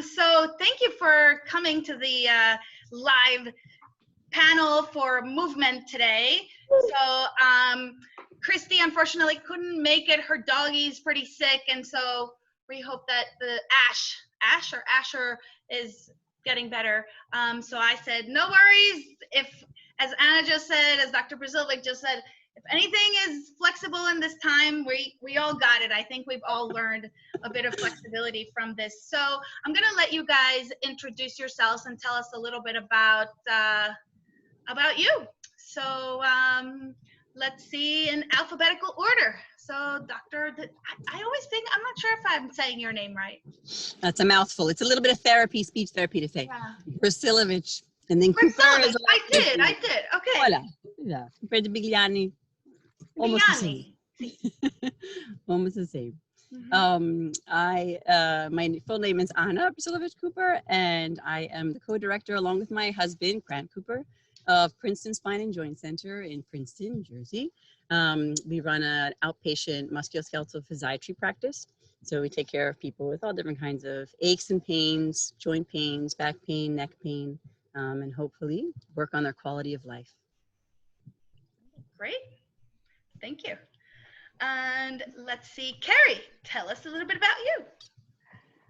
So thank you for coming to the live panel for movement today. So Christy unfortunately couldn't make it. Her doggie's pretty sick, and so we hope that the Asher is getting better. So I said, no worries. If, as Anna just said, as Dr. Brasilovic just said, if anything is flexible in this time, we all got it. I think we've all learned a bit of flexibility from this. So I'm gonna let you guys introduce yourselves and tell us a little bit about you. So let's see, in alphabetical order. So Dr. I always think, I'm not sure if I'm saying your name right. That's a mouthful. It's a little bit of therapy, speech therapy to say. Yeah. Brasilovic. And then Cooper is I did. Okay. Voila. Yeah. Compared to Bigliani, almost the same. Almost the same. Mm-hmm. My full name is Anna Brasilovic Cooper, and I am the co-director, along with my husband, Grant Cooper, of Princeton Spine and Joint Center in Princeton, New Jersey. We run an outpatient musculoskeletal physiatry practice. So we take care of people with all different kinds of aches and pains, joint pains, back pain, neck pain, and hopefully work on their quality of life. Great. Thank you. And let's see, Carrie, tell us a little bit about you.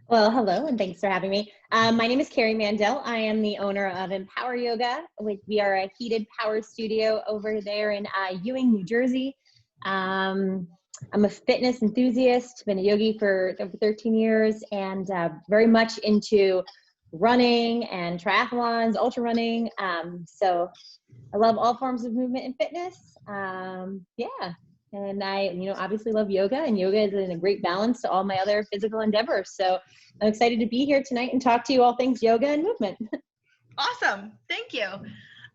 Well, hello, and thanks for having me. My name is Carrie Mandel. I am the owner of Empower Yoga. We are a heated power studio over there in Ewing, New Jersey. I'm a fitness enthusiast, been a yogi for over 13 years, and very much into running and triathlons, ultra running. So I love all forms of movement and fitness. Yeah. And I, obviously love yoga, and yoga is in a great balance to all my other physical endeavors. So I'm excited to be here tonight and talk to you all things yoga and movement. Awesome. Thank you.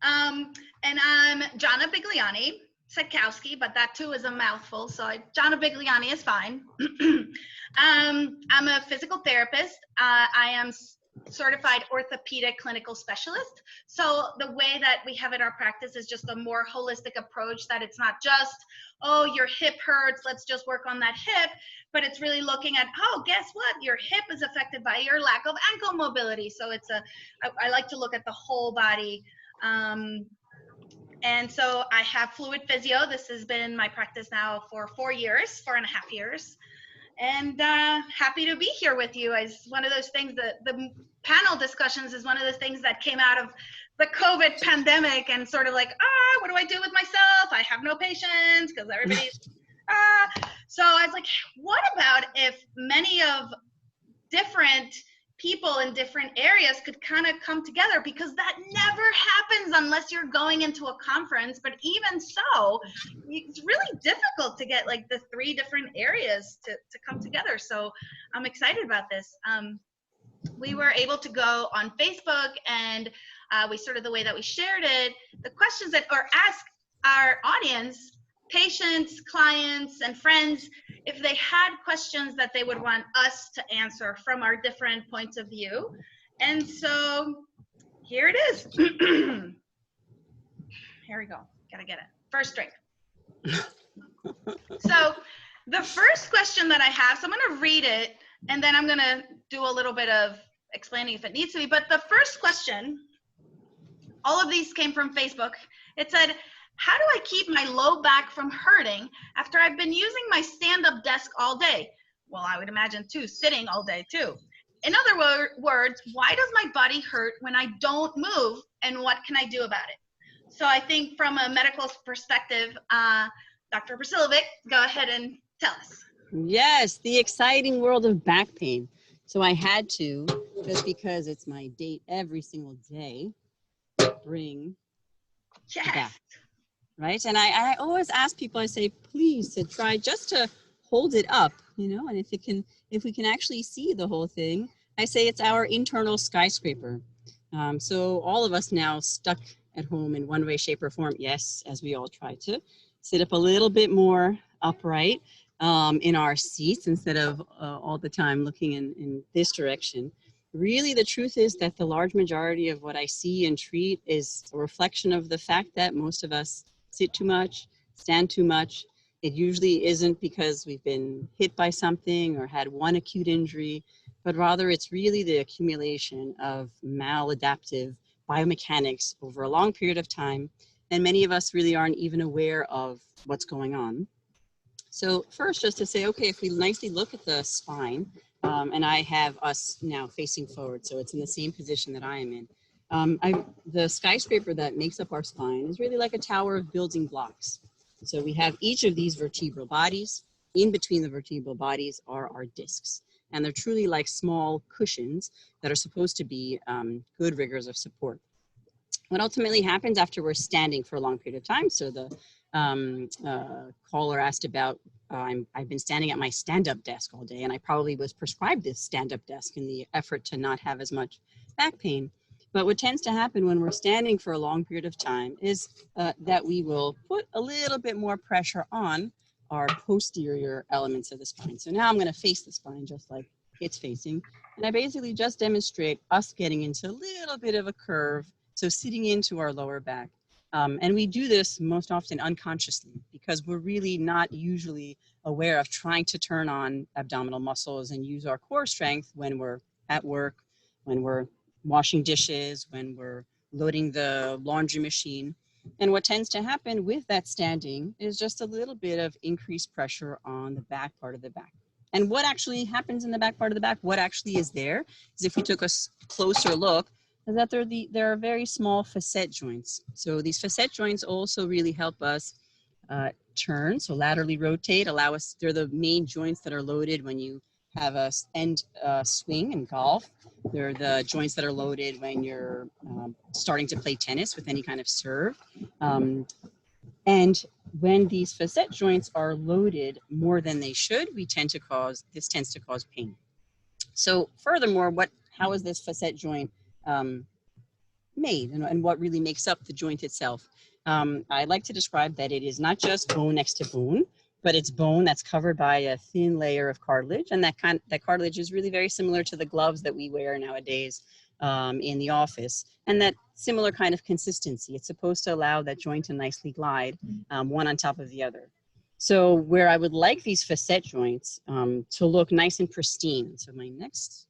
And I'm Jana Bigliani Sekowski, but that too is a mouthful. So Jana Bigliani is fine. I'm a physical therapist. I am certified orthopedic clinical specialist. So the way that we have in our practice is just a more holistic approach, that it's not just, oh, your hip hurts, let's just work on that hip, but it's really looking at, oh, guess what? Your hip is affected by your lack of ankle mobility. So I like to look at the whole body. And so I have Fluid Physio. This has been my practice now for 4.5 years. And happy to be here with you. As one of those things that the panel discussions is one of those things that came out of the COVID pandemic, and sort of like, what do I do with myself? I have no patience because everybody's, So I was like, what about if many of different people in different areas could kind of come together, because that never happens unless you're going into a conference. But even so, it's really difficult to get like the 3 different areas to come together. So I'm excited about this. We were able to go on Facebook, and we sort of, the way that we shared it, the questions that, or ask our audience, patients, clients, and friends, if they had questions that they would want us to answer from our different points of view. And so here it is. Here we go. Gotta get it. First drink. So the first question that I have, so I'm gonna read it, and then I'm gonna do a little bit of explaining if it needs to be. But the first question, all of these came from Facebook. It said, how do I keep my low back from hurting after I've been using my stand-up desk all day? Well, I would imagine too, sitting all day too. In other words, why does my body hurt when I don't move, and what can I do about it? So I think from a medical perspective, Dr. Brasilovic, go ahead and tell us. Yes, the exciting world of back pain. So I had to, just because it's my date every single day, bring back. Right. And I always ask people, I say, please, to try just to hold it up, and if we can actually see the whole thing, I say it's our internal skyscraper. So all of us now stuck at home in one way, shape, or form. Yes, as we all try to sit up a little bit more upright in our seats instead of all the time looking in this direction. Really, the truth is that the large majority of what I see and treat is a reflection of the fact that most of us sit too much, stand too much. It usually isn't because we've been hit by something or had one acute injury, but rather it's really the accumulation of maladaptive biomechanics over a long period of time. And many of us really aren't even aware of what's going on. So first, just to say, okay, if we nicely look at the spine, and I have us now facing forward, so it's in the same position that I am in. The skyscraper that makes up our spine is really like a tower of building blocks. So we have each of these vertebral bodies. In between the vertebral bodies are our discs. And they're truly like small cushions that are supposed to be good rigors of support. What ultimately happens after we're standing for a long period of time, so the caller asked about, I've been standing at my stand-up desk all day, and I probably was prescribed this stand-up desk in the effort to not have as much back pain. But what tends to happen when we're standing for a long period of time is that we will put a little bit more pressure on our posterior elements of the spine. So now I'm going to face the spine just like it's facing. And I basically just demonstrate us getting into a little bit of a curve, so sitting into our lower back. And we do this most often unconsciously because we're really not usually aware of trying to turn on abdominal muscles and use our core strength when we're at work, when we're washing dishes, when we're loading the laundry machine. And what tends to happen with that standing is just a little bit of increased pressure on the back part of the back. And what actually happens in the back part of the back, what actually is there, is if we took a closer look, is that there are very small facet joints. So these facet joints also really help us turn, so laterally rotate, allow us, they're the main joints that are loaded when you have a end swing in golf. They're the joints that are loaded when you're starting to play tennis with any kind of serve. And when these facet joints are loaded more than they should, this tends to cause pain. So furthermore, how is this facet joint made, and what really makes up the joint itself? I like to describe that it is not just bone next to bone, but it's bone that's covered by a thin layer of cartilage, and that cartilage is really very similar to the gloves that we wear nowadays in the office, and that similar kind of consistency. It's supposed to allow that joint to nicely glide one on top of the other. So where I would like these facet joints to look nice and pristine, so my next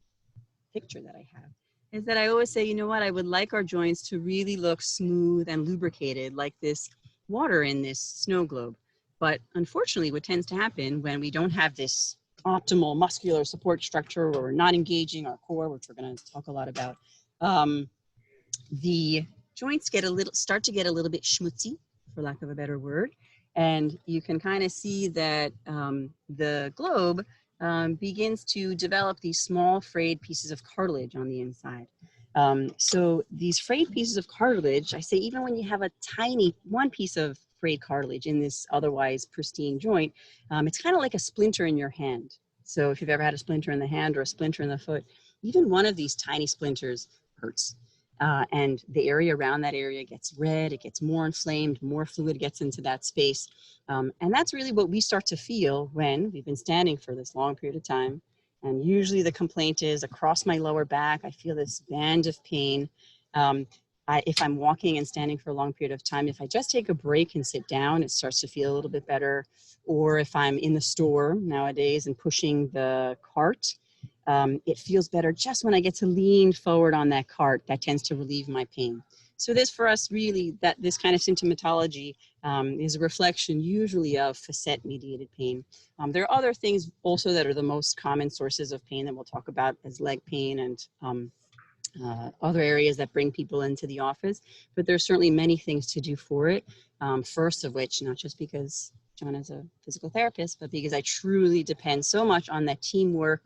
picture that I have is that I always say, you know what, I would like our joints to really look smooth and lubricated like this water in this snow globe. But unfortunately, what tends to happen when we don't have this optimal muscular support structure, or we're not engaging our core, which we're going to talk a lot about, the joints start to get a little bit schmutzy, for lack of a better word. And you can kind of see that the globe begins to develop these small frayed pieces of cartilage on the inside. So these frayed pieces of cartilage, I say, even when you have a tiny one piece of frayed cartilage in this otherwise pristine joint, it's kind of like a splinter in your hand. So if you've ever had a splinter in the hand or a splinter in the foot, even one of these tiny splinters hurts. And the area around that area gets red, it gets more inflamed, more fluid gets into that space. And that's really what we start to feel when we've been standing for this long period of time. And usually the complaint is across my lower back, I feel this band of pain. If I'm walking and standing for a long period of time, if I just take a break and sit down, it starts to feel a little bit better. Or if I'm in the store nowadays and pushing the cart, it feels better just when I get to lean forward on that cart. That tends to relieve my pain. So this for us really, that this kind of symptomatology is a reflection usually of facet mediated pain. There are other things also that are the most common sources of pain that we'll talk about, as leg pain and other areas that bring people into the office, but there's certainly many things to do for it. First of which, not just because John is a physical therapist, but because I truly depend so much on that teamwork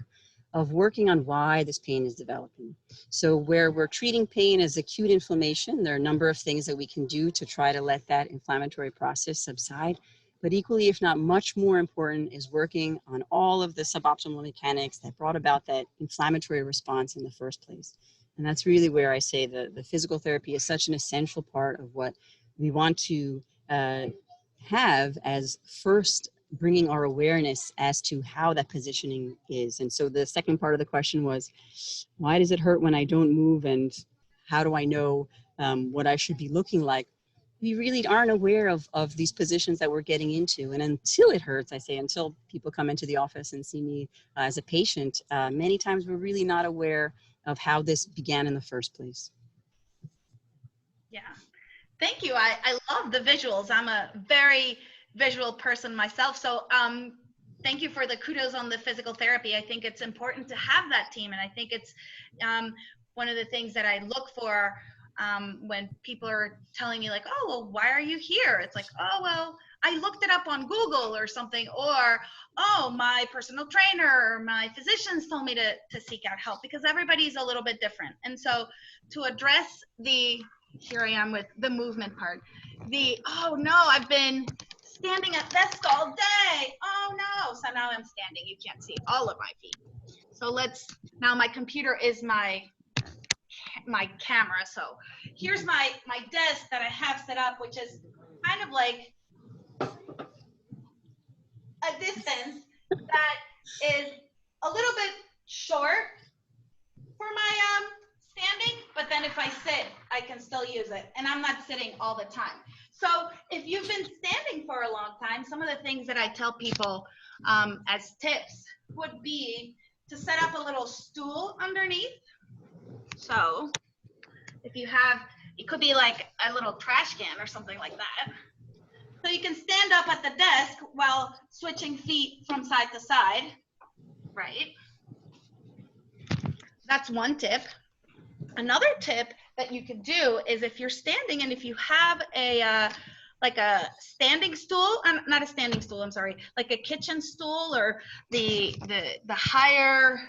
of working on why this pain is developing. So where we're treating pain as acute inflammation, there are a number of things that we can do to try to let that inflammatory process subside. But equally, if not much more important, is working on all of the suboptimal mechanics that brought about that inflammatory response in the first place. And that's really where I say the physical therapy is such an essential part of what we want to have as first bringing our awareness as to how that positioning is. And so the second part of the question was, why does it hurt when I don't move, and how do I know what I should be looking like? we really aren't aware of these positions that we're getting into. And until it hurts, I say, until people come into the office and see me as a patient, many times we're really not aware of how this began in the first place. Yeah. Thank you. I love the visuals. I'm a very visual person myself. So thank you for the kudos on the physical therapy. I think it's important to have that team. And I think it's one of the things that I look for when people are telling me like, oh, well, why are you here? It's like, oh, well, I looked it up on Google or something, or, oh, my personal trainer or my physicians told me to seek out help, because everybody's a little bit different. And so to address here I am with the movement part. Oh no, I've been standing at desk all day. Oh no. So now I'm standing. You can't see all of my feet. So now my computer is my camera. So here's my desk that I have set up, which is kind of like a distance that is a little bit short for my standing, but then if I sit, I can still use it, and I'm not sitting all the time. So if you've been standing for a long time, some of the things that I tell people as tips would be to set up a little stool underneath. So if you have, it could be like a little trash can or something like that. So you can stand up at the desk while switching feet from side to side, right? That's one tip. Another tip that you could do is if you're standing and if you have like a standing stool, not a standing stool, I'm sorry, like a kitchen stool, or the higher,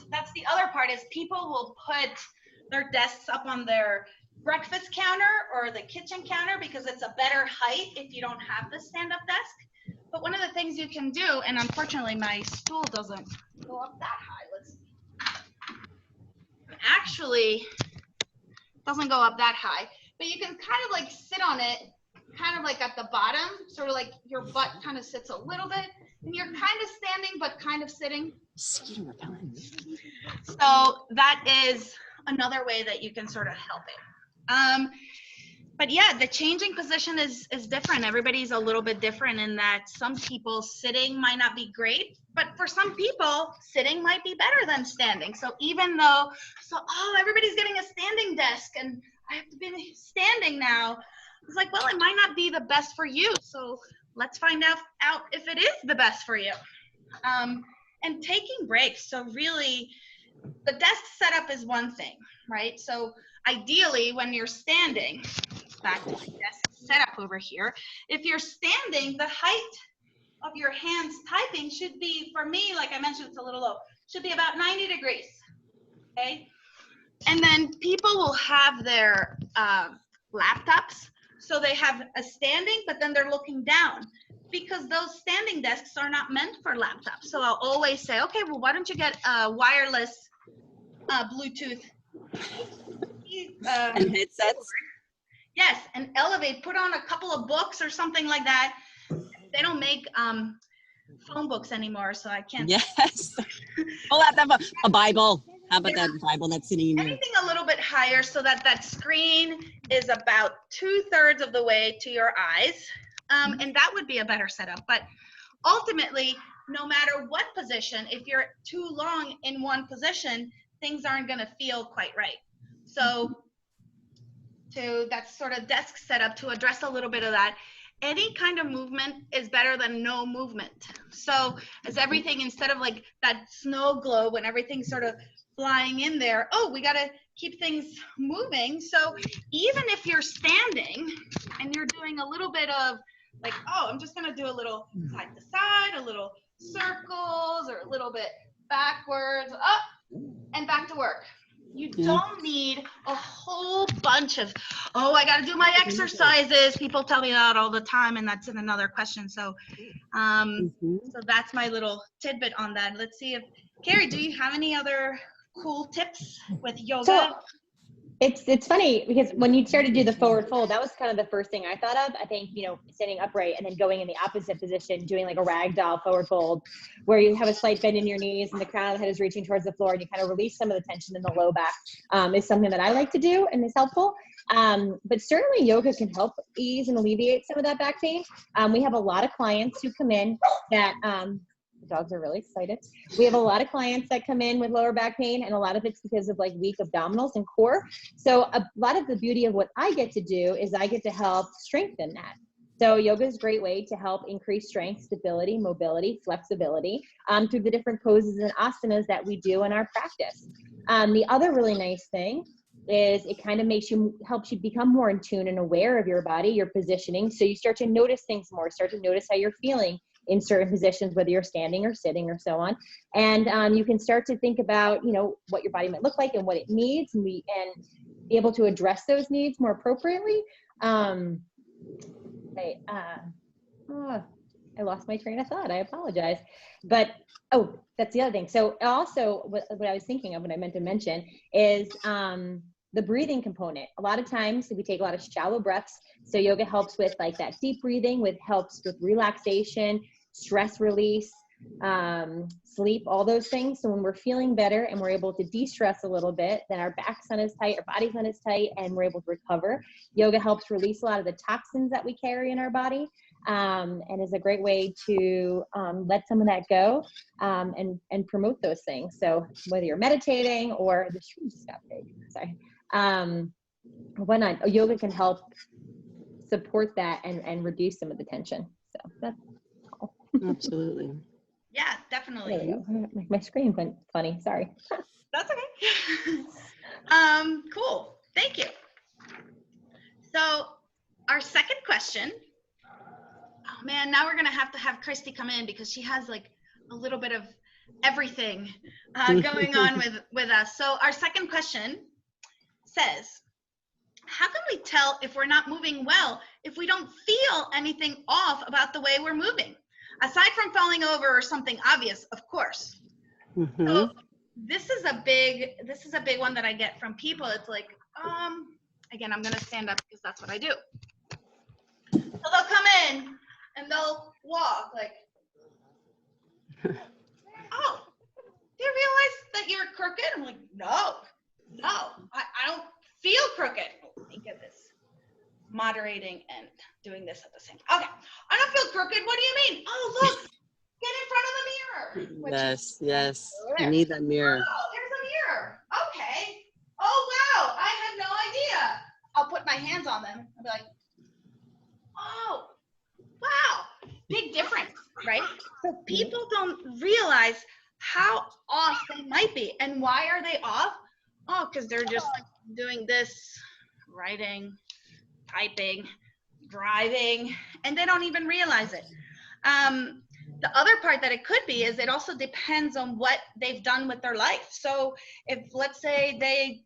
that's the other part, is people will put their desks up on their breakfast counter or the kitchen counter because it's a better height if you don't have the stand-up desk. But one of the things you can do, and unfortunately my stool doesn't go up that high, let's see. Actually doesn't go up that high, but you can kind of like sit on it, kind of like at the bottom, sort of like your butt kind of sits a little bit, and you're kind of standing but kind of sitting. Mosquito repellent. So that is another way that you can sort of help it. But yeah, the changing position is different. Everybody's a little bit different in that some people sitting might not be great, but for some people, sitting might be better than standing. So even though, everybody's getting a standing desk and I have to be standing now. It's like, well, it might not be the best for you. So let's find out if it is the best for you. And taking breaks. So really, the desk setup is one thing, right? So ideally, when you're standing, back to my desk setup over here, if you're standing, the height of your hands typing should be, for me, like I mentioned, it's a little low, should be about 90 degrees, okay? And then people will have their laptops, so they have a standing, but then they're looking down, because those standing desks are not meant for laptops. So I'll always say, okay, well, why don't you get a wireless Bluetooth and headsets? Yes, and elevate, put on a couple of books or something like that. They don't make phone books anymore, so I can't. Yes. Pull out a Bible. How about that Bible that's sitting in here? Anything a little bit higher so that screen is about 2/3 of the way to your eyes. And that would be a better setup. But ultimately, no matter what position, if you're too long in one position, things aren't going to feel quite right. So that's sort of desk setup to address a little bit of that. Any kind of movement is better than no movement. So as everything, instead of like that snow globe when everything's sort of flying in there, we got to keep things moving. So even if you're standing and you're doing a little bit of like, I'm just going to do a little side to side, a little circles, or a little bit backwards, up and back to work. You don't need a whole bunch of, I got to do my exercises. People tell me that all the time, and that's in another question. So, so that's my little tidbit on that. Let's see if, Carrie, do you have any other cool tips with yoga? It's funny because when you started to do the forward fold, that was kind of the first thing I thought of. I think, standing upright and then going in the opposite position, doing like a ragdoll forward fold, where you have a slight bend in your knees and the crown of the head is reaching towards the floor, and you kind of release some of the tension in the low back, is something that I like to do and is helpful. But certainly yoga can help ease and alleviate some of that back pain. We have a lot of clients who come in that, the dogs are really excited. We have a lot of clients that come in with lower back pain, and a lot of it's because of like weak abdominals and core. So a lot of the beauty of what I get to do is I get to help strengthen that. So yoga is a great way to help increase strength, stability, mobility, flexibility through the different poses and asanas that we do in our practice. The other really nice thing is it kind of helps you become more in tune and aware of your body, your positioning. So you start to notice things more, start to notice how you're feeling in certain positions, whether you're standing or sitting or so on. And you can start to think about, what your body might look like and what it needs, and be able to address those needs more appropriately. I lost my train of thought. I apologize. But, that's the other thing. So also what I was thinking of, what I meant to mention is the breathing component. A lot of times we take a lot of shallow breaths. So yoga helps with like that deep breathing, helps with relaxation, stress release, sleep, all those things. So when we're feeling better and we're able to de-stress a little bit, then our back's not as tight, our body's not as tight, and we're able to recover. Yoga helps release a lot of the toxins that we carry in our body, and is a great way to let some of that go, and promote those things. So whether you're meditating or the stream just got big, sorry, whatnot, yoga can help support that and reduce some of the tension. So that's all. Absolutely. Yeah, definitely. There we go. My screen went funny. Sorry. That's okay. Cool. Thank you. So our second question. Oh man, now we're gonna have to have Christy come in because she has like a little bit of everything going on with us. So our second question says, how can we tell if we're not moving well if we don't feel anything off about the way we're moving? Aside from falling over or something obvious, of course. Mm-hmm. So this is a big one that I get from people. It's like, again, I'm gonna stand up because that's what I do. So they'll come in and they'll walk like, oh, do you realize that you're crooked? I'm like, no, I don't feel crooked. Oh, thank goodness. Moderating and doing this at the same time. Okay, I don't feel crooked. What do you mean? Oh, look, get in front of the mirror. Yes. You need that mirror. Oh, there's a mirror. Okay. Oh, wow, I had no idea. I'll put my hands on them and be like, oh, wow, big difference, right? So people don't realize how off they might be. And why are they off? Oh, because they're just doing this, writing, typing, driving, and they don't even realize it. The other part that it could be is it also depends on what they've done with their life. So if, let's say, they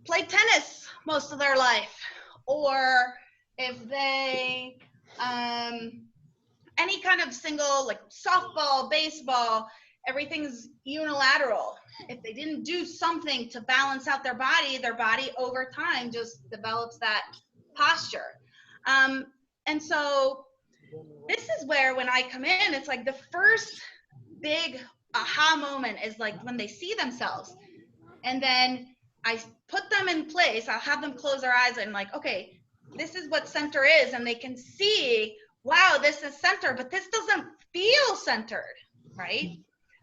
played tennis most of their life, or if they, any kind of single, like softball, baseball, everything's unilateral. If they didn't do something to balance out their body over time just develops that posture. And so this is where, when I come in, it's like the first big aha moment is like when they see themselves, and then I put them in place. I'll have them close their eyes and like, okay, this is what center is, and they can see, wow, this is center, but this doesn't feel centered, right?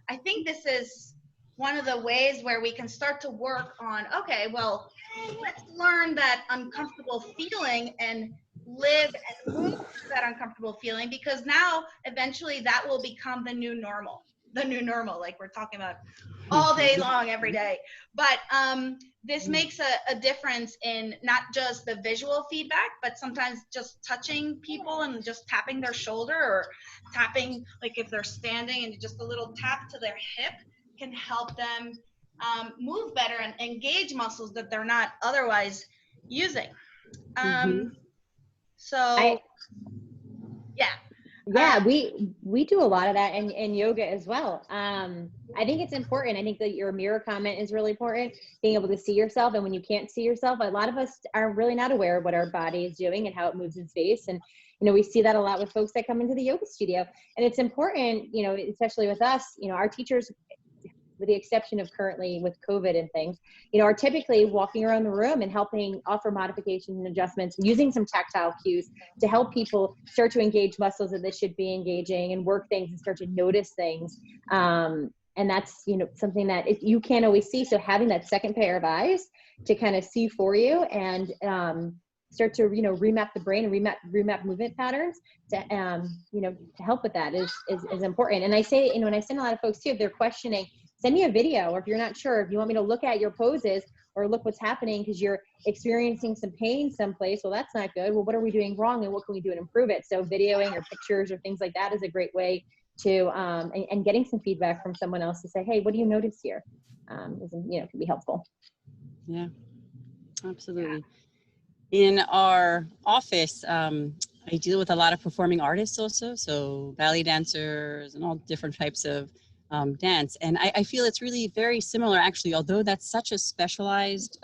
I think this is one of the ways where we can start to work on, okay, well, let's learn that uncomfortable feeling and live and move through that uncomfortable feeling, because now eventually that will become the new normal, like we're talking about all day long, every day. But this makes a difference in not just the visual feedback, but sometimes just touching people and just tapping their shoulder, or tapping, like if they're standing and just a little tap to their hip can help them move better and engage muscles that they're not otherwise using. So yeah, Yeah, we do a lot of that in yoga as well. I think it's important. I think that your mirror comment is really important, being able to see yourself. And when you can't see yourself, a lot of us are really not aware of what our body is doing and how it moves in space. And, we see that a lot with folks that come into the yoga studio. And it's important, especially with us, our teachers, with the exception of currently with COVID and things, are typically walking around the room and helping offer modifications and adjustments, using some tactile cues to help people start to engage muscles that they should be engaging and work things and start to notice things. And that's, something that if you can't always see. So having that second pair of eyes to kind of see for you and start to, remap the brain and remap movement patterns to, to help with that is important. And I say, when I send a lot of folks too, if they're questioning, send me a video, or if you're not sure, if you want me to look at your poses or look what's happening because you're experiencing some pain someplace, well, that's not good. Well, what are we doing wrong and what can we do to improve it? So videoing or pictures or things like that is a great way to, and getting some feedback from someone else to say, hey, what do you notice here? Can be helpful. Yeah, absolutely. In our office, I deal with a lot of performing artists also, so ballet dancers and all different types of dance. And I feel it's really very similar, actually, although that's such a specialized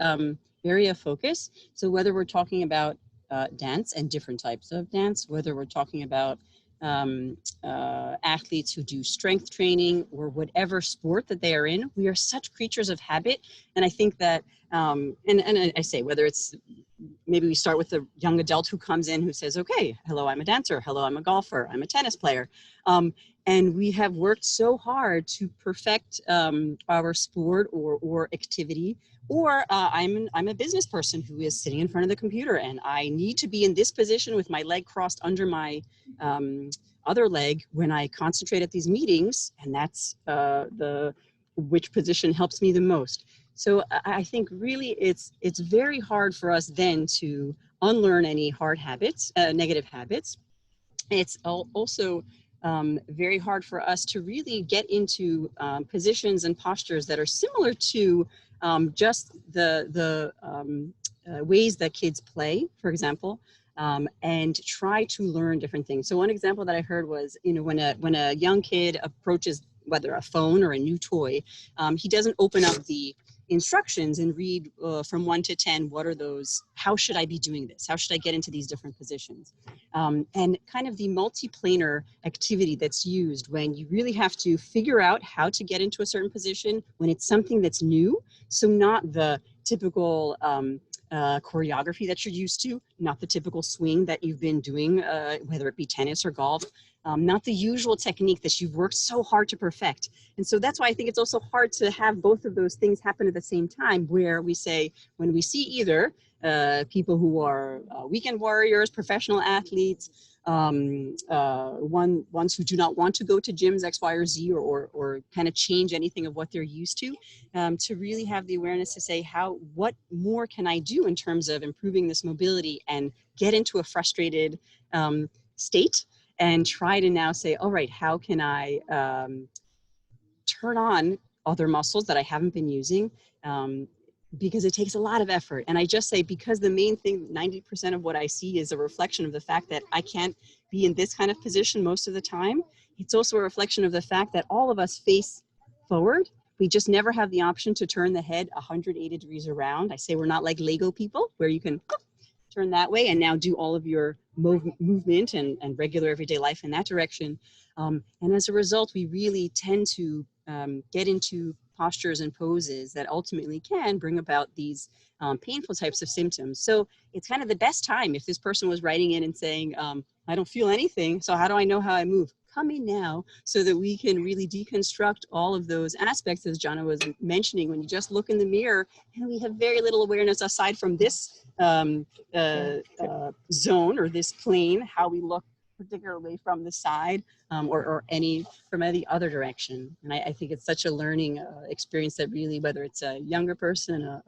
area of focus. So whether we're talking about dance and different types of dance, whether we're talking about athletes who do strength training or whatever sport that they are in, we are such creatures of habit. And I think that, and I say, whether it's, maybe we start with a young adult who comes in who says, okay, hello, I'm a dancer. Hello, I'm a golfer. I'm a tennis player. And we have worked so hard to perfect our sport or activity. Or I'm a business person who is sitting in front of the computer and I need to be in this position with my leg crossed under my other leg when I concentrate at these meetings. And that's which position helps me the most. So I think really it's very hard for us then to unlearn any hard habits, negative habits. It's also very hard for us to really get into positions and postures that are similar to just the ways that kids play, for example, and try to learn different things. So one example that I heard was, when a young kid approaches whether a phone or a new toy, he doesn't open up the instructions and read from 1 to 10, what are those, how should I be doing this? How should I get into these different positions? And kind of the multi-planar activity that's used when you really have to figure out how to get into a certain position when it's something that's new. So not the typical choreography that you're used to, not the typical swing that you've been doing, whether it be tennis or golf, not the usual technique that you've worked so hard to perfect. And so that's why I think it's also hard to have both of those things happen at the same time, where we say, when we see either people who are weekend warriors, professional athletes, ones who do not want to go to gyms X, Y, or Z, or kind of change anything of what they're used to really have the awareness to say, what more can I do in terms of improving this mobility and get into a frustrated state, and try to now say, all right, how can I turn on other muscles that I haven't been using? Because it takes a lot of effort. And I just say, because the main thing, 90% of what I see is a reflection of the fact that I can't be in this kind of position most of the time. It's also a reflection of the fact that all of us face forward. We just never have the option to turn the head 180 degrees around. I say we're not like Lego people, where you can turn that way and now do all of your movement and regular everyday life in that direction. And as a result, we really tend to get into postures and poses that ultimately can bring about these painful types of symptoms. So it's kind of the best time if this person was writing in and saying, I don't feel anything, so how do I know how I move? Come in now so that we can really deconstruct all of those aspects, as Jana was mentioning. When you just look in the mirror, and we have very little awareness aside from this zone or this plane, how we look particularly from the side or from any other direction. And I think it's such a learning experience that really, whether it's a younger person, a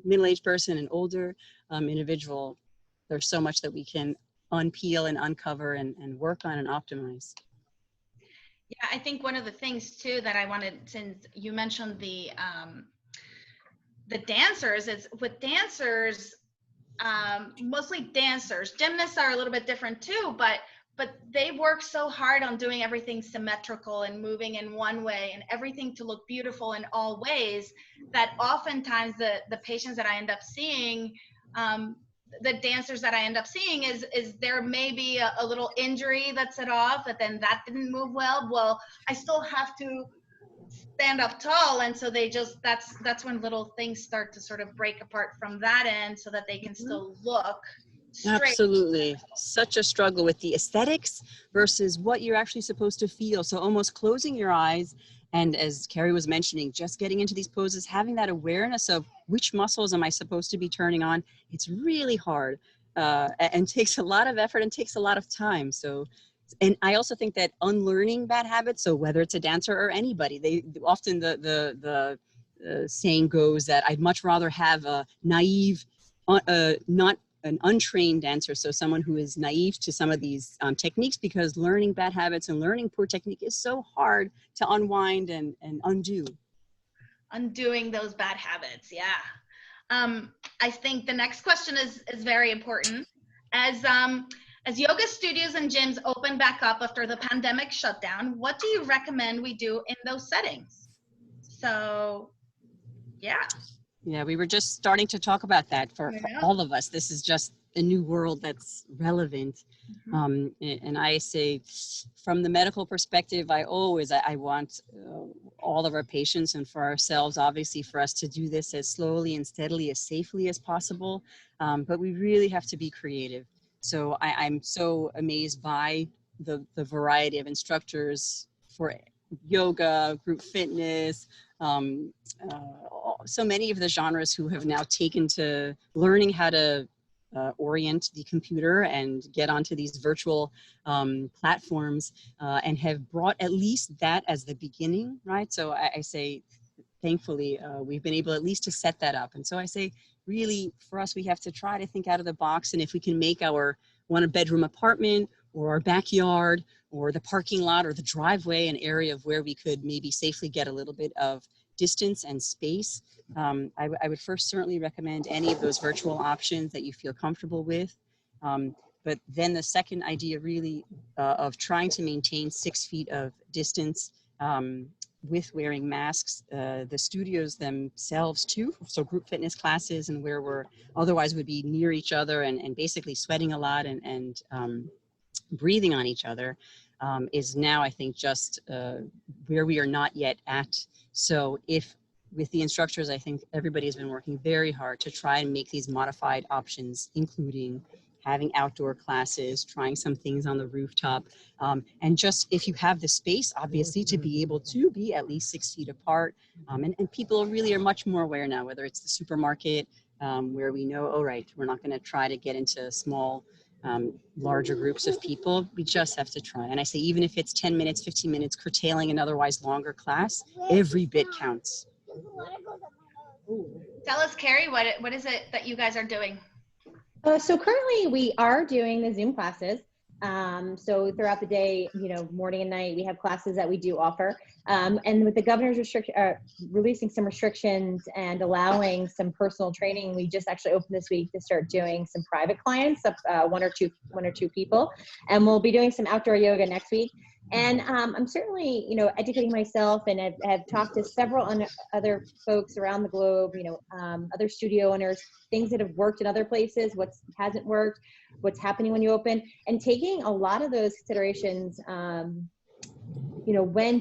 middle-aged person, an older individual, there's so much that we can unpeel and uncover and work on and optimize. Yeah, I think one of the things too that I wanted, since you mentioned the dancers, is with dancers, mostly dancers, gymnasts are a little bit different too, but but they work so hard on doing everything symmetrical and moving in one way and everything to look beautiful in all ways, that oftentimes the patients that I end up seeing, the dancers that I end up seeing is there may be a little injury that set off, but then that didn't move well. Well, I still have to stand up tall, and so they just that's when little things start to sort of break apart from that end, so that they can still look straight. Absolutely. Such a struggle with the aesthetics versus what you're actually supposed to feel. So almost closing your eyes, and as Carrie was mentioning, just getting into these poses, having that awareness of which muscles am I supposed to be turning on. It's really hard and takes a lot of effort and takes a lot of time. So, and I also think that unlearning bad habits, so whether it's a dancer or anybody, they often the saying goes that I'd much rather have a naive, not an untrained dancer, so someone who is naive to some of these techniques, because learning bad habits and learning poor technique is so hard to unwind and undo. Undoing those bad habits, yeah. I think the next question is very important. As yoga studios and gyms open back up after the pandemic shutdown, what do you recommend we do in those settings? So, yeah. Yeah, we were just starting to talk about that for all of us. This is just a new world that's relevant. And I say, from the medical perspective, I want all of our patients, and for ourselves, obviously, for us to do this as slowly and steadily, as safely as possible. But we really have to be creative. So I'm so amazed by the variety of instructors for yoga, group fitness, so many of the genres who have now taken to learning how to orient the computer and get onto these virtual platforms and have brought at least that as the beginning, right? So I say, thankfully, we've been able at least to set that up. And so I say, really, for us, we have to try to think out of the box. And if we can make our one-bedroom apartment or our backyard or the parking lot or the driveway an area of where we could maybe safely get a little bit of distance and space, I would first certainly recommend any of those virtual options that you feel comfortable with. But then the second idea really of trying to maintain 6 feet of distance with wearing masks, the studios themselves too, so group fitness classes and where we're otherwise would be near each other and basically sweating a lot and breathing on each other, is now, I think, just where we are not yet at. So if with the instructors, I think everybody has been working very hard to try and make these modified options, including having outdoor classes, trying some things on the rooftop, and just if you have the space, obviously, to be able to be at least 6 feet apart. And people really are much more aware now, whether it's the supermarket, where we know, oh, right, we're not going to try to get into small, larger groups of people. We just have to try. And I say, even if it's 10 minutes, 15 minutes, curtailing an otherwise longer class, every bit counts. Tell us, Carrie, what is it that you guys are doing? So currently we are doing the Zoom classes. So throughout the day, morning and night, we have classes that we do offer. And with the governor's releasing some restrictions and allowing some personal training, we just actually opened this week to start doing some private clients of one or two people. And we'll be doing some outdoor yoga next week. And I'm certainly, educating myself, and have talked to several other folks around the globe, other studio owners, things that have worked in other places, what hasn't worked, what's happening when you open, and taking a lot of those considerations, when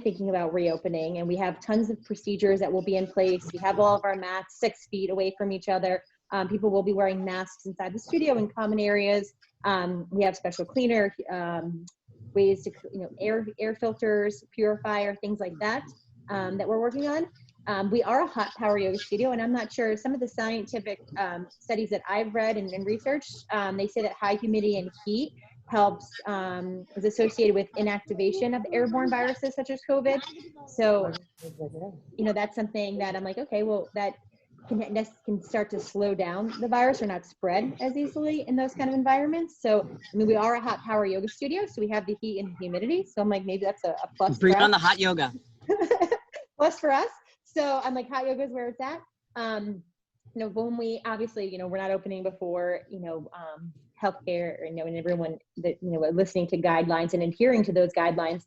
thinking about reopening. And we have tons of procedures that will be in place. We have all of our mats 6 feet away from each other. People will be wearing masks inside the studio in common areas. We have special cleaner, ways to, air filters, purifier, things like that, that we're working on. We are a hot power yoga studio, and I'm not sure, some of the scientific studies that I've read and researched, they say that high humidity and heat helps, is associated with inactivation of airborne viruses such as COVID. So, that's something that I'm like, okay, well, that can start to slow down the virus or not spread as easily in those kind of environments. So, we are a hot power yoga studio, so we have the heat and humidity. So I'm like, maybe that's a plus. Bring on the hot yoga. Plus for us. So I'm like, hot yoga is where it's at. When we, obviously, we're not opening before, healthcare, and everyone that, listening to guidelines and adhering to those guidelines.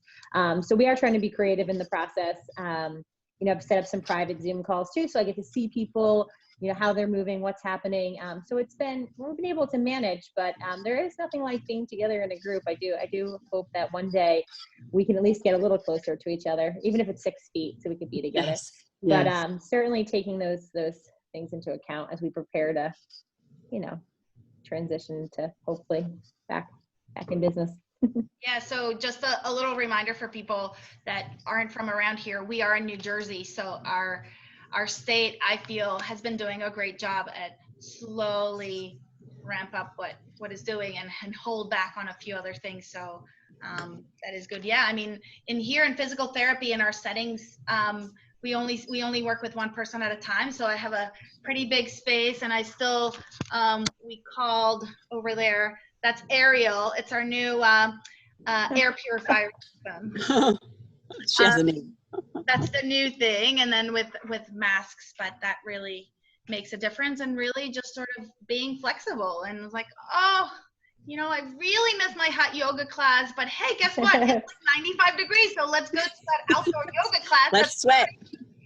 So we are trying to be creative in the process. I've set up some private Zoom calls too, so I get to see people, how they're moving, what's happening. So we've been able to manage, but there is nothing like being together in a group. I do hope that one day we can at least get a little closer to each other, even if it's 6 feet, so we could be together. Yes. Yes. But certainly taking those things into account as we prepare to, transition to hopefully back in business. Yeah, so just a little reminder for people that aren't from around here. We are in New Jersey, so our state, I feel, has been doing a great job at slowly ramp up what is doing and hold back on a few other things. So that is good. Yeah, I mean, in physical therapy, in our settings, we only work with one person at a time. So I have a pretty big space, and I still, we called over there, that's Ariel. It's our new air purifier system. She has a name. That's the new thing. And then with masks, but that really makes a difference, and really just sort of being flexible. And it's like, oh, I really miss my hot yoga class, but hey, guess what? It's like 95 degrees, so let's go to that outdoor yoga class. Let's sweat.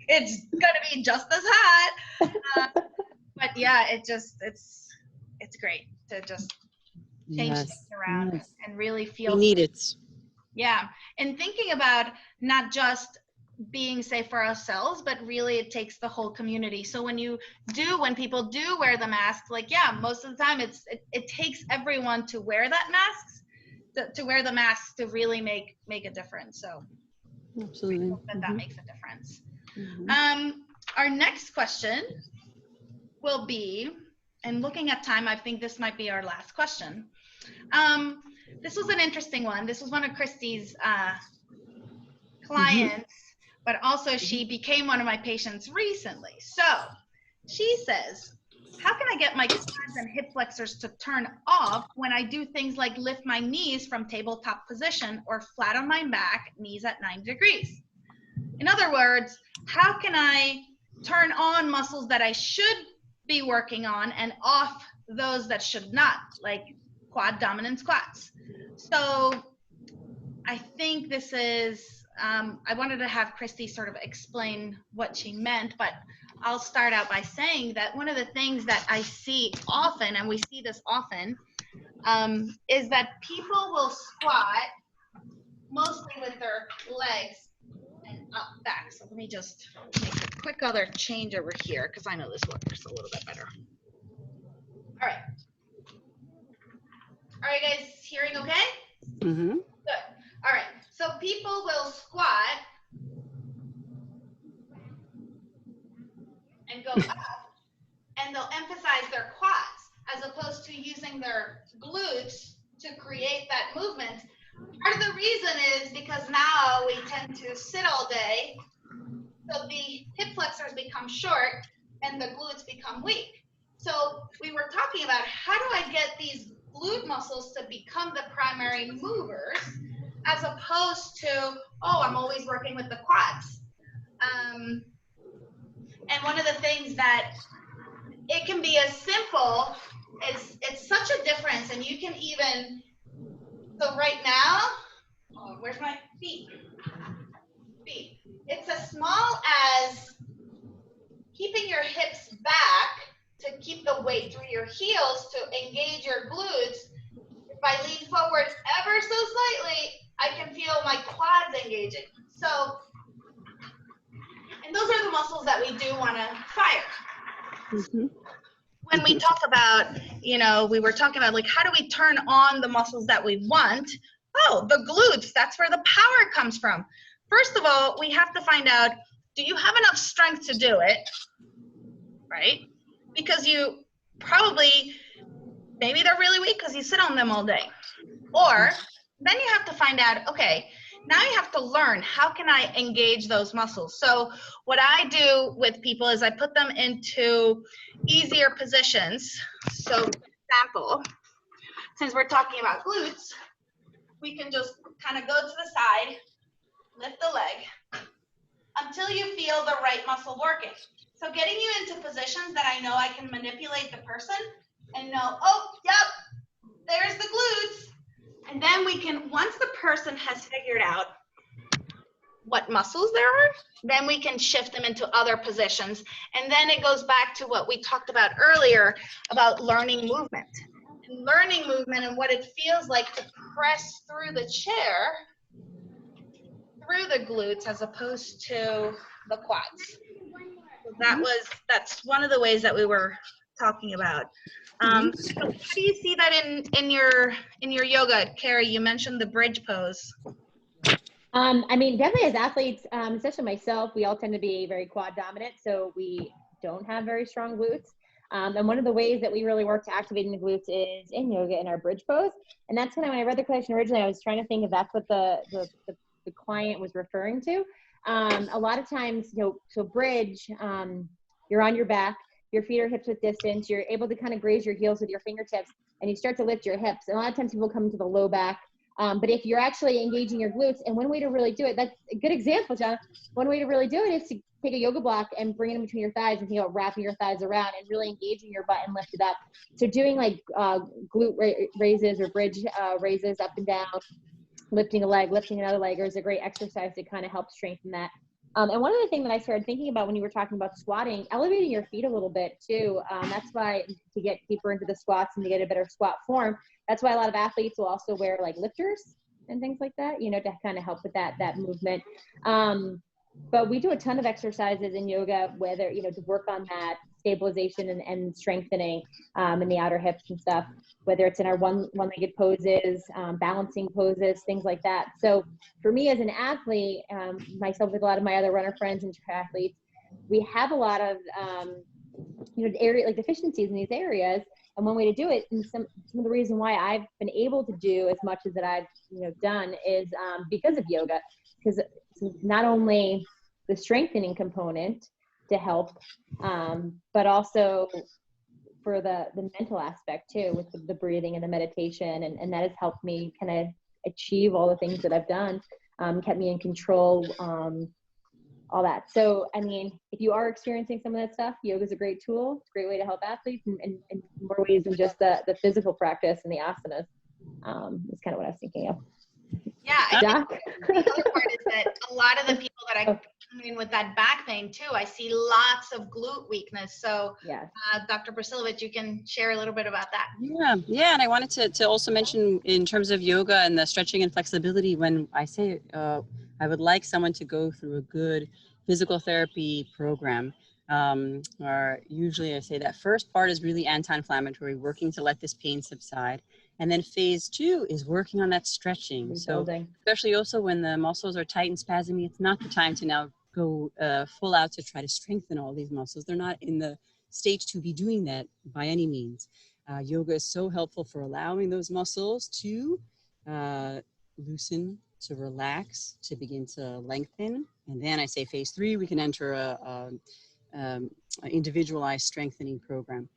It's gonna be just as hot. But yeah, it's great to just change things around and really feel. We need it. Yeah, and thinking about not just being safe for ourselves, but really it takes the whole community. So when people do wear the masks, most of the time it takes everyone to wear that mask, to wear the mask to really make a difference. So absolutely, that makes a difference. Mm-hmm. Our next question will be, and looking at time, I think this might be our last question. This was an interesting one. This was one of Christy's clients, but also she became one of my patients recently. So she says, how can I get my quads and hip flexors to turn off when I do things like lift my knees from tabletop position or flat on my back, knees at 90 degrees? In other words, how can I turn on muscles that I should be working on and off those that should not, like quad dominant squats? So I think this is, I wanted to have Christy sort of explain what she meant, but I'll start out by saying that one of the things that I see often, and we see this often, is that people will squat mostly with their legs and up back. So let me just make a quick other change over here, because I know this works a little bit better. All right. All right, guys, hearing okay? Mm-hmm. Good. All right. So people will squat and go up, and they'll emphasize their quads as opposed to using their glutes to create that movement. Part of the reason is because now we tend to sit all day, so the hip flexors become short and the glutes become weak. So we were talking about, how do I get these glute muscles to become the primary movers, as opposed to, oh, I'm always working with the quads. And one of the things that it can be as simple as, it's such a difference, and you can even, so right now, oh, where's my feet? It's as small as keeping your hips back to keep the weight through your heels to engage your glutes. If I lean forward ever so slightly, I can feel my quads engaging. So, and those are the muscles that we do want to fire. Mm-hmm. When we talk about, we were talking about, like, how do we turn on the muscles that we want? Oh, the glutes, that's where the power comes from. First of all, we have to find out, do you have enough strength to do it, right? Because you probably, maybe they're really weak because you sit on them all day. Or then you have to find out, okay, now you have to learn, how can I engage those muscles? So what I do with people is I put them into easier positions. So for example, since we're talking about glutes, we can just kind of go to the side, lift the leg until you feel the right muscle working. So getting you into positions that I know I can manipulate the person and know, oh, yep, there's the glutes. And then we can, once the person has figured out what muscles there are, then we can shift them into other positions. And then it goes back to what we talked about earlier about learning movement. And learning movement and what it feels like to press through the chair, through the glutes, as opposed to the quads. So that's one of the ways that we were talking about. So how do you see that in your yoga, Carrie? You mentioned the bridge pose. I mean, definitely as athletes, especially myself, we all tend to be very quad dominant, so we don't have very strong glutes. And one of the ways that we really work to activating the glutes is in yoga in our bridge pose. And that's kind of when I read the question originally, I was trying to think if that's what the client was referring to. A lot of times, so bridge, you're on your back, your feet are hips width distance, you're able to kind of graze your heels with your fingertips, and you start to lift your hips. And a lot of times people come to the low back. But if you're actually engaging your glutes, and one way to really do it, that's a good example, John. One way to really do it is to take a yoga block and bring it in between your thighs and wrapping your thighs around and really engaging your butt and lift it up. So doing like glute raises or bridge raises up and down, lifting a leg, lifting another leg is a great exercise to kind of help strengthen that. And one other thing that I started thinking about when you were talking about squatting, elevating your feet a little bit too. That's why, to get deeper into the squats and to get a better squat form, that's why a lot of athletes will also wear like lifters and things like that, to kind of help with that movement. But we do a ton of exercises in yoga, whether, to work on that stabilization and strengthening in the outer hips and stuff, whether it's in our one-legged poses, balancing poses, things like that. So for me as an athlete, myself with a lot of my other runner friends and triathletes, we have a lot of, area like deficiencies in these areas. And one way to do it, and some of the reason why I've been able to do as much as that I've done is because of yoga, because not only the strengthening component to help, but also for the mental aspect too, with the breathing and the meditation, and that has helped me kind of achieve all the things that I've done, kept me in control, all that. So, I mean, if you are experiencing some of that stuff, yoga is a great tool. It's a great way to help athletes in more ways than just the physical practice and the asanas. Is kind of what I was thinking of. Yeah, I think the other part is that a lot of the people that I mean with that back pain too, I see lots of glute weakness. So yes. Dr. Brasilovich, you can share a little bit about that. Yeah. And I wanted to also mention in terms of yoga and the stretching and flexibility, when I say I would like someone to go through a good physical therapy program, or usually I say that first part is really anti-inflammatory, working to let this pain subside. And then phase 2 is working on that stretching. Rebuilding. So especially also when the muscles are tight and spasmy, it's not the time to now go full out to try to strengthen all these muscles. They're not in the stage to be doing that by any means. Yoga is so helpful for allowing those muscles to loosen, to relax, to begin to lengthen. And then I say phase 3, we can enter a individualized strengthening program.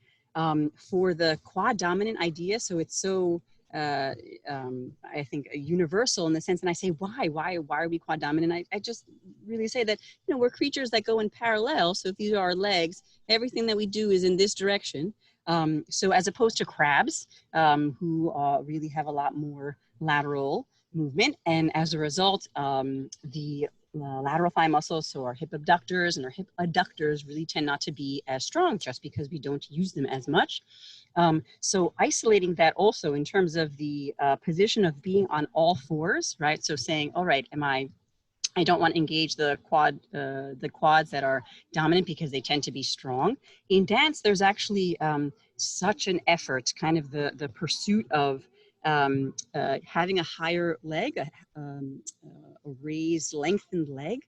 For the quad dominant idea, so it's so I think universal in the sense, and I say why are we quad dominant? I just really say that we're creatures that go in parallel. So if these are our legs, everything that we do is in this direction. So as opposed to crabs, who really have a lot more lateral movement, and as a result, the lateral thigh muscles, so our hip abductors and our hip adductors, really tend not to be as strong just because we don't use them as much. So isolating that also in terms of the position of being on all fours, right? So saying, all right, I don't want to engage the quads that are dominant because they tend to be strong. In dance, there's actually such an effort, kind of the pursuit of having a higher leg, a raised, lengthened leg,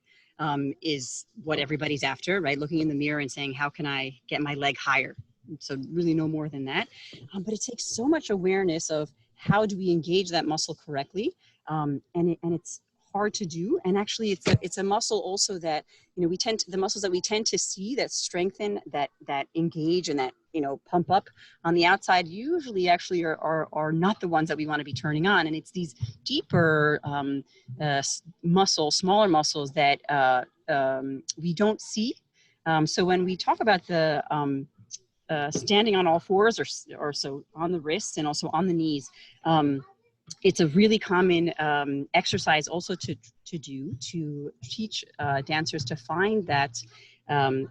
is what everybody's after, right? Looking in the mirror and saying, how can I get my leg higher? So really no more than that. But it takes so much awareness of how do we engage that muscle correctly, and it's hard to do. And actually it's a muscle also that the muscles that we tend to see that strengthen, that engage, and that pump up on the outside usually actually are not the ones that we want to be turning on. And it's these deeper smaller muscles that we don't see. So when we talk about the standing on all fours or so on the wrists and also on the knees. It's a really common exercise also to teach dancers to find that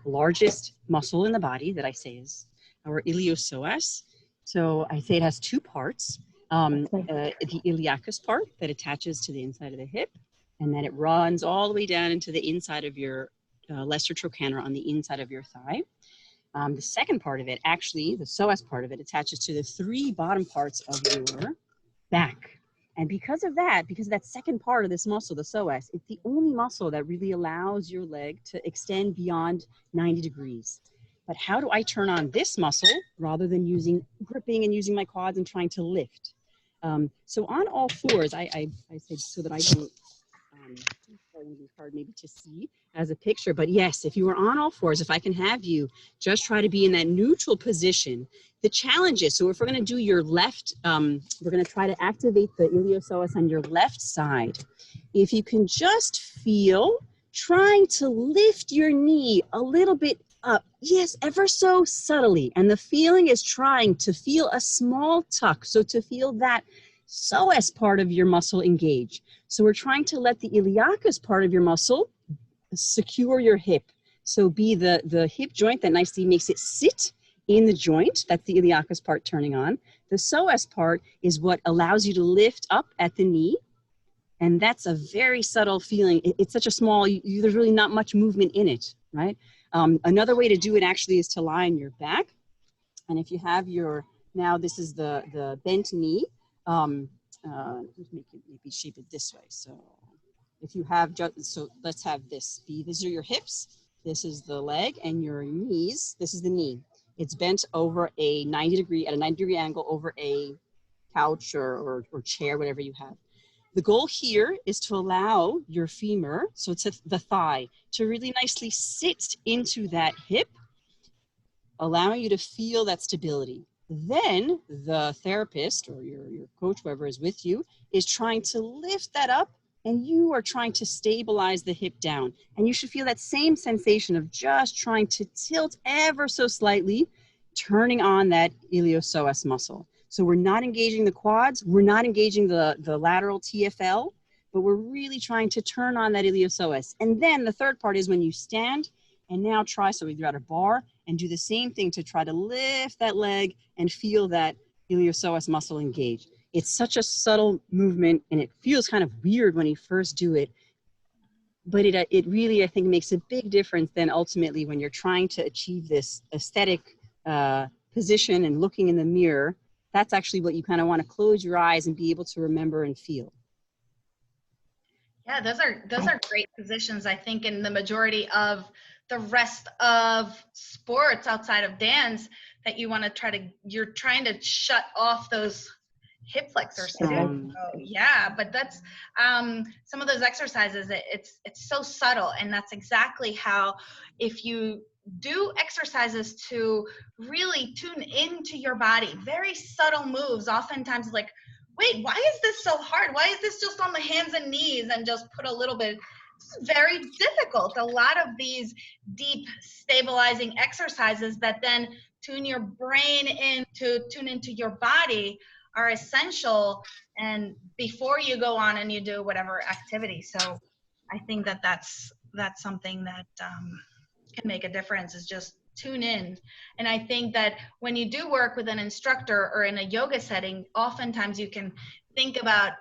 largest muscle in the body that I say is our iliopsoas. So I say it has two parts. The iliacus part that attaches to the inside of the hip, and then it runs all the way down into the inside of your lesser trochanter on the inside of your thigh. The second part of it, actually, the psoas part of it, attaches to the three bottom parts of your back. And because of that second part of this muscle, the psoas, it's the only muscle that really allows your leg to extend beyond 90 degrees. But how do I turn on this muscle rather than gripping and using my quads and trying to lift? So on all fours, I say so that I don't, it's going to be hard maybe to see as a picture, but yes, if you are on all fours, if I can have you just try to be in that neutral position. The challenge is, so if we're going to do your left, we're going to try to activate the iliopsoas on your left side. If you can just feel trying to lift your knee a little bit up, yes, ever so subtly, and the feeling is trying to feel a small tuck, so to feel that psoas part of your muscle engage. So we're trying to let the iliacus part of your muscle secure your hip. So be the hip joint that nicely makes it sit in the joint. That's the iliacus part turning on. The psoas part is what allows you to lift up at the knee. And that's a very subtle feeling. It's such a small, there's really not much movement in it, right? Another way to do it actually is to lie on your back. And if you have now this is the bent knee. Let's maybe shape it this way. So if you have, so let's have this be, these are your hips. This is the leg, and your knees, this is the knee. It's bent over at a 90 degree angle over a couch or chair, whatever you have. The goal here is to allow your femur, so it's the thigh, to really nicely sit into that hip, allowing you to feel that stability. Then the therapist or your coach, whoever is with you, is trying to lift that up, and you are trying to stabilize the hip down. And you should feel that same sensation of just trying to tilt ever so slightly, turning on that iliopsoas muscle. So we're not engaging the quads, we're not engaging the lateral TFL, but we're really trying to turn on that iliopsoas. And then the third part is when you stand and now try, so you're at a bar, and do the same thing to try to lift that leg and feel that iliopsoas muscle engage. It's such a subtle movement, and it feels kind of weird when you first do it, but it really, I think, makes a big difference then ultimately when you're trying to achieve this aesthetic position and looking in the mirror. That's actually what you kind of want to close your eyes and be able to remember and feel. Yeah, those are great positions, I think, in the majority of the rest of sports outside of dance that you want to you're trying to shut off those hip flexors too. So, yeah, but that's some of those exercises, it's so subtle, and that's exactly how, if you do exercises to really tune into your body, very subtle moves, oftentimes like, wait, why is this so hard? Why is this just on the hands and knees and just put a little bit? It's very difficult. A lot of these deep stabilizing exercises that then tune your brain tune into your body are essential, and before you go on and you do whatever activity. So I think that's something that can make a difference, is just tune in. And I think that when you do work with an instructor or in a yoga setting, oftentimes you can think about,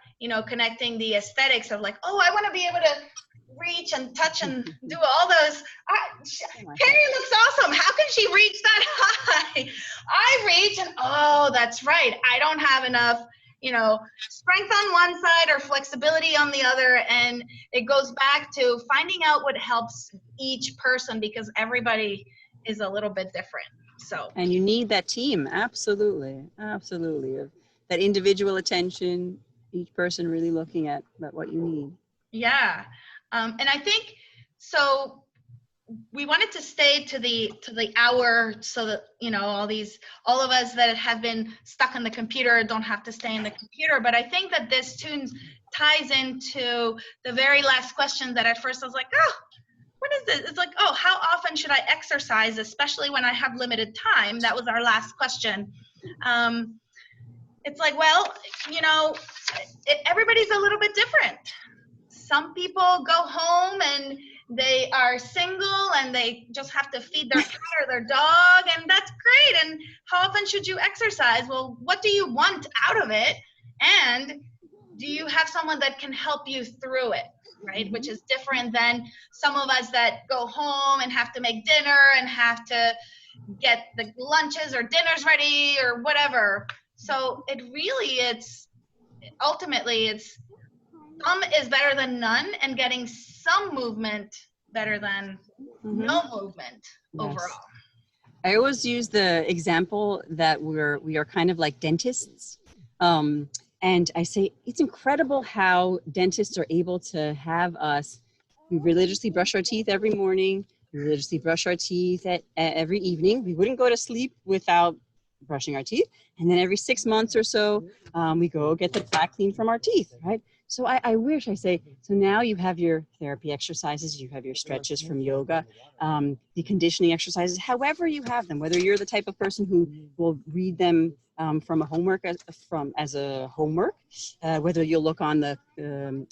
connecting the aesthetics of like, oh, I want to be able to reach and touch and do all those. Carrie looks awesome. How can she reach that high? I reach and, oh, that's right, I don't have enough, strength on one side or flexibility on the other. And it goes back to finding out what helps each person, because everybody is a little bit different. So, and you need that team. Absolutely. That individual attention, each person really looking at what you need. Yeah. And I think, so we wanted to stay to the hour, so that, all of us that have been stuck on the computer don't have to stay in the computer. But I think that this ties into the very last question that at first I was like, oh, what is this? It's like, oh, how often should I exercise, especially when I have limited time? That was our last question. It's like, well, you know, everybody's a little bit different. Some people go home and they are single and they just have to feed their cat or their dog, and that's great. And how often should you exercise? Well, what do you want out of it? And do you have someone that can help you through it, right? Which is different than some of us that go home and have to make dinner and have to get the lunches or dinners ready or whatever. So it really, it's ultimately, it's some is better than none, and getting some movement better than no movement overall. I always use the example that we are kind of like dentists. And I say, it's incredible how dentists are able to have us, we religiously brush our teeth every morning, we religiously brush our teeth every evening. We wouldn't go to sleep without brushing our teeth. And then every 6 months or so, we go get the plaque cleaned from our teeth, right? So I wish, I say, so now you have your therapy exercises, you have your stretches from yoga, the conditioning exercises, however you have them, whether you're the type of person who will read them from a homework, as a homework, whether you'll look on the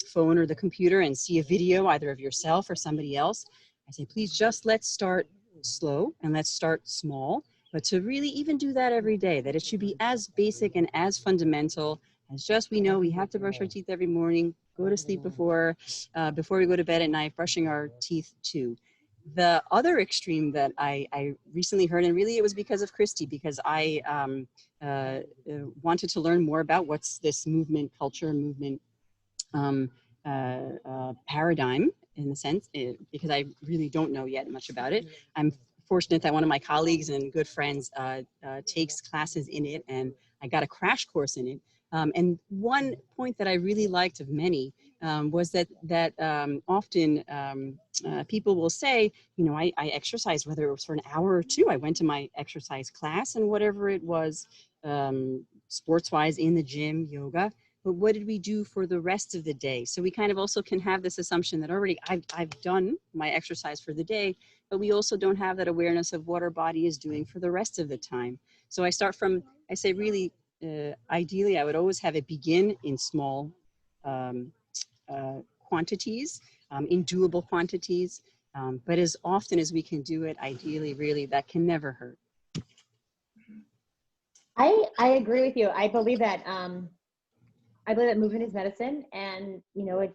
phone or the computer and see a video either of yourself or somebody else. I say, please just let's start slow and let's start small, but to really even do that every day, that it should be as basic and as fundamental as just, we know we have to brush our teeth every morning, go to sleep before we go to bed at night, brushing our teeth too. The other extreme that I recently heard, and really it was because of Christy, because I wanted to learn more about what's this movement culture, movement paradigm, in the sense, because I really don't know yet much about it. I'm fortunate that one of my colleagues and good friends takes classes in it, and I got a crash course in it. And one point that I really liked of many was that often people will say, you know, I exercised, whether it was for an hour or two. I went to my exercise class and whatever it was, sports-wise in the gym, yoga. But what did we do for the rest of the day? So we kind of also can have this assumption that already I've done my exercise for the day, but we also don't have that awareness of what our body is doing for the rest of the time. So I start from, I say really, ideally, I would always have it begin in small quantities, in doable quantities, but as often as we can do it, ideally, really, that can never hurt. I agree with you. I believe that movement is medicine, and you know, it's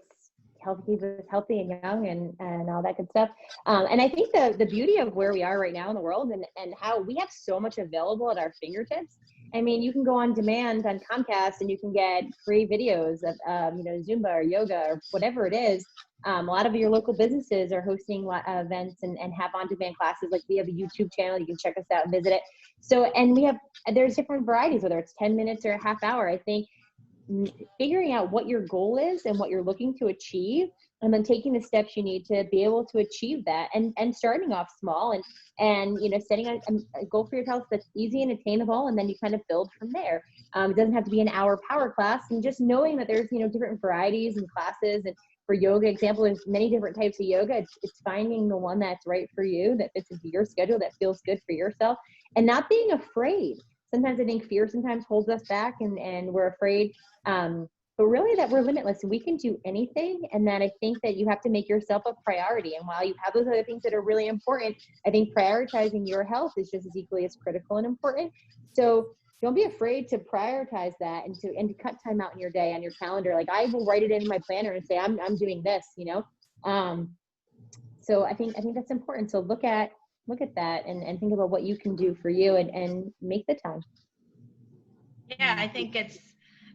healthy, it's healthy and young and all that good stuff. And I think the beauty of where we are right now in the world and how we have so much available at our fingertips. I mean, you can go on demand on Comcast and you can get free videos of, you know, Zumba or yoga or whatever it is. A lot of your local businesses are hosting events and have on-demand classes. Like we have a YouTube channel, you can check us out and visit it. So, and there's different varieties, whether it's 10 minutes or a half hour. I think figuring out what your goal is and what you're looking to achieve, and then taking the steps you need to be able to achieve that, and starting off small and you know, setting a goal for yourself that's easy and attainable, and then you kind of build from there. It doesn't have to be an hour power class, and just knowing that there's, you know, different varieties and classes. And for yoga example, there's many different types of yoga. It's finding the one that's right for you, that fits into your schedule, that feels good for yourself, and not being afraid. Sometimes I think fear sometimes holds us back, and we're afraid. But really that we're limitless. We can do anything. And then I think that you have to make yourself a priority. And while you have those other things that are really important, I think prioritizing your health is just as equally as critical and important. So don't be afraid to prioritize that and to cut time out in your day on your calendar. Like I will write it in my planner and say, I'm doing this, you know? So I think that's important. So look at that and think about what you can do for you and make the time. Yeah, I think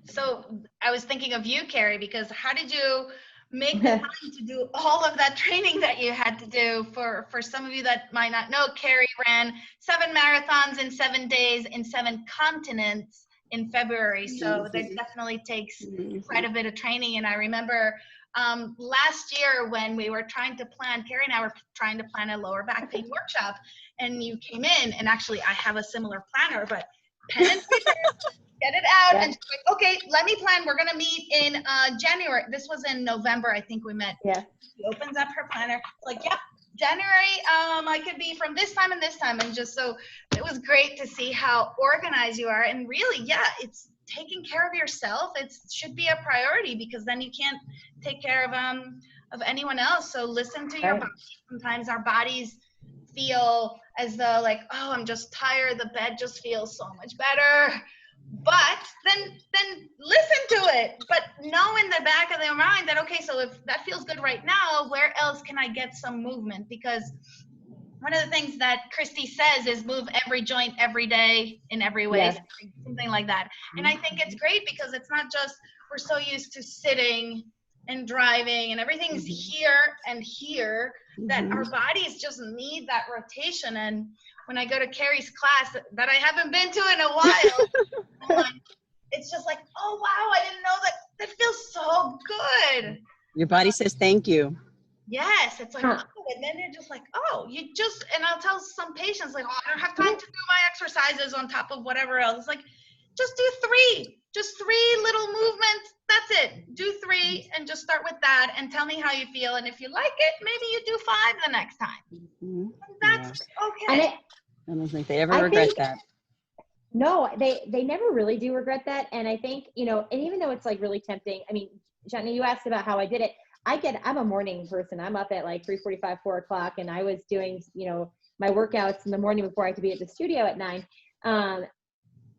so I was thinking of you, Carrie, because how did you make the time to do all of that training that you had to do? For some of you that might not know, Carrie ran 7 marathons in 7 days in 7 continents in February. So that definitely takes quite a bit of training. And I remember last year when we were trying to plan, Carrie and I were trying to plan a lower back pain workshop, and you came in, and actually I have a similar planner, but pen and paper, get it out. Yeah. And she's like, okay, let me plan. We're going to meet in January. This was in November, I think we met. Yeah. She opens up her planner, like, yeah, January, I could be from this time and this time, and just so it was great to see how organized you are. And really, yeah, it's taking care of yourself. It should be a priority, because then you can't take care of anyone else. So listen to your Right. body. Sometimes our bodies feel as though like, oh, I'm just tired. The bed just feels so much better. But then listen to it, but know in the back of their mind that, okay, so if that feels good right now, where else can I get some movement? Because one of the things that Christy says is move every joint every day in every way, Yes. something like that. And I think it's great, because it's not just, we're so used to sitting and driving and everything's here and here, that our bodies just need that rotation. And when I go to Carrie's class that I haven't been to in a while, I'm like, it's just like, oh wow, I didn't know that. That feels so good. Your body says thank you. Yes, it's like, oh, and then you're just like, oh, you just, and I'll tell some patients like, oh, I don't have time to do my exercises on top of whatever else. It's like, just do just 3 little movements. That's it. Do 3 and just start with that and tell me how you feel. And if you like it, maybe you do 5 the next time. That's okay. And I don't think they ever regret that. No, they never really do regret that. And I think, you know, and even though it's like really tempting, I mean, Johnny, you asked about how I did it. I'm a morning person. I'm up at like 3:45, 4 o'clock, and I was doing, you know, my workouts in the morning before I could be at the studio at 9.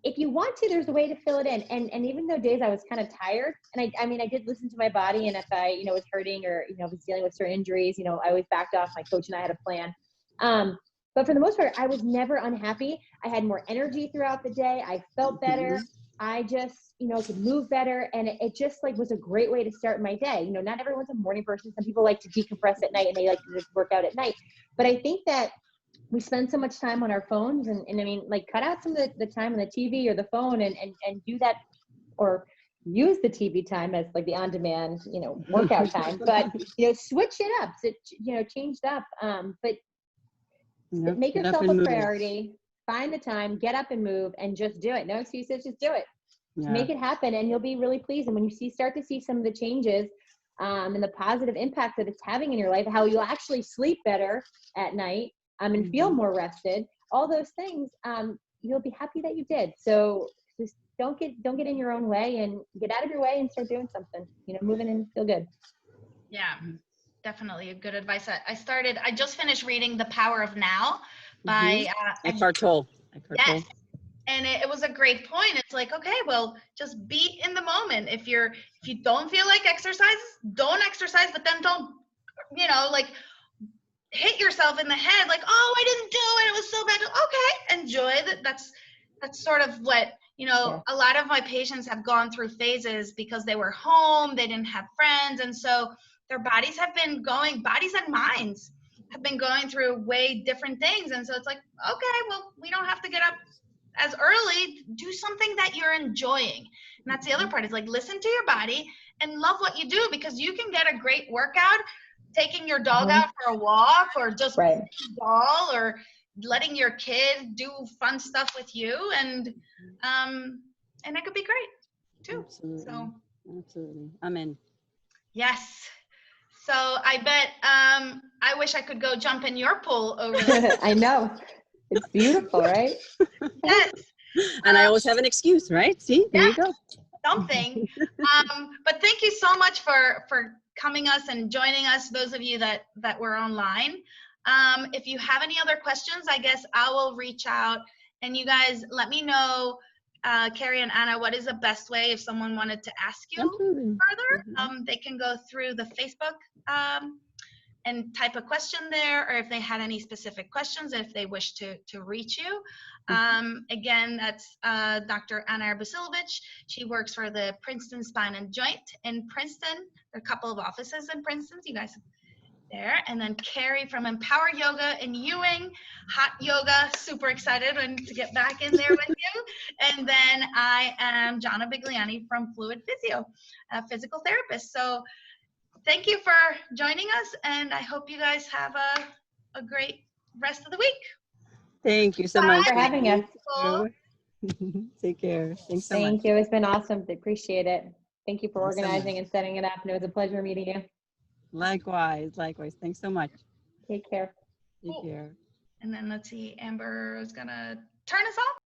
If you want to, there's a way to fill it in. And even though days I was kind of tired, and I mean, I did listen to my body, and if I, you know, was hurting or, you know, was dealing with certain injuries, you know, I always backed off. My coach and I had a plan. But for the most part, I was never unhappy. I had more energy throughout the day. I felt better. I just, you know, could move better. And it just like was a great way to start my day. You know, not everyone's a morning person. Some people like to decompress at night and they like to just work out at night. But I think that we spend so much time on our phones, and I mean, like, cut out some of the time on the TV or the phone and do that, or use the TV time as like the on-demand, you know, workout time. But, you know, switch it up, so, you know, change it up. But make yourself a priority, find the time, get up and move, and just do it. No excuses, just do it. Yeah. Make it happen, and you'll be really pleased. And when you start to see some of the changes and the positive impact that it's having in your life, how you'll actually sleep better at night and feel more rested, all those things, you'll be happy that you did. So just don't get in your own way, and get out of your way and start doing something, you know, moving and feel good. Yeah. Definitely a good advice. I just finished reading The Power of Now by Eckhart Tolle. Yes. And it was a great point. It's like, okay, well, just be in the moment. If you don't feel like exercise, don't exercise, but then don't, you know, like hit yourself in the head like, oh, I didn't do it. It was so bad. Okay, enjoy that. That's sort of what, you know, a lot of my patients have gone through phases because they were home, they didn't have friends, and so their bodies and minds have been going through way different things. And so it's like, okay, well, we don't have to get up as early. Do something that you're enjoying. And that's the other part, is like, listen to your body and love what you do, because you can get a great workout taking your dog out for a walk, or just playing ball, or letting your kid do fun stuff with you. And it could be great too. Absolutely. So absolutely. I'm in. Yes. So I bet I wish I could go jump in your pool over there. I know. It's beautiful, right? Yes. And I always have an excuse, right? See, there you go. Something. But thank you so much for coming us and joining us, those of you that were online. If you have any other questions, I guess I will reach out, and you guys let me know, Carrie and Anna, what is the best way if someone wanted to ask you further? They can go through the Facebook and type a question there, or if they had any specific questions, if they wish to reach you. Again, that's Dr. Anna Basilovich. She works for the Princeton Spine and Joint in Princeton. There are a couple of offices in Princeton, so you guys there. And then Carrie from Empower Yoga in Ewing, hot yoga, super excited to get back in there with you. And then I am Jana Bigliani from Fluid Physio, a physical therapist. So thank you for joining us, and I hope you guys have a great rest of the week. Thank you so much for having us. Take care. Thanks so much. Thank you. It's been awesome. I appreciate it. Thank you for organizing and setting it up, and it was a pleasure meeting you. Likewise. Thanks so much. Take care. Take Cool. care. And then let's see, Amber is gonna turn us off.